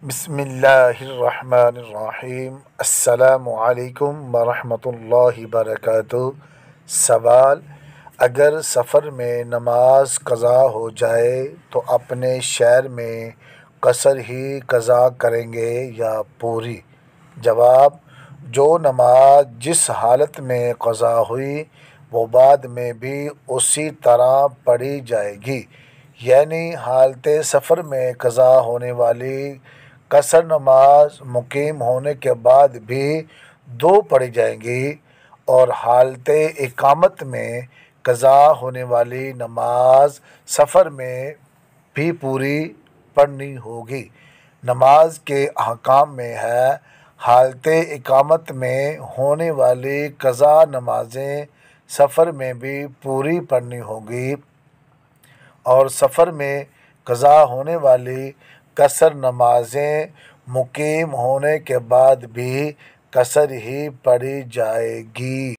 बिस्मिल्लाहिर्रहमानिर्रहीम। अस्सलामुअलैकुम वरहमतुल्लाहि वबरकातुहू। सवाल: अगर सफ़र में नमाज क़ज़ा हो जाए तो अपने शहर में कसर ही क़ज़ा करेंगे या पूरी? जवाब: जो नमाज जिस हालत में क़ज़ा हुई वो बाद में भी उसी तरह पढ़ी जाएगी, यानी हालत सफ़र में क़ज़ा होने वाली कसर नमाज मुकीम होने के बाद भी दो पढ़ी जाएंगी और हालत इकामत में क़ज़ा होने वाली नमाज सफ़र में भी पूरी पढ़नी होगी। नमाज के अहकाम में है, हालत इकामत में होने वाली क़ज़ा नमाज़ें सफ़र में भी पूरी पढ़नी होगी और सफ़र में क़ज़ा होने वाली कसर नमाज़ें मुकीम होने के बाद भी कसर ही पढ़ी जाएगी।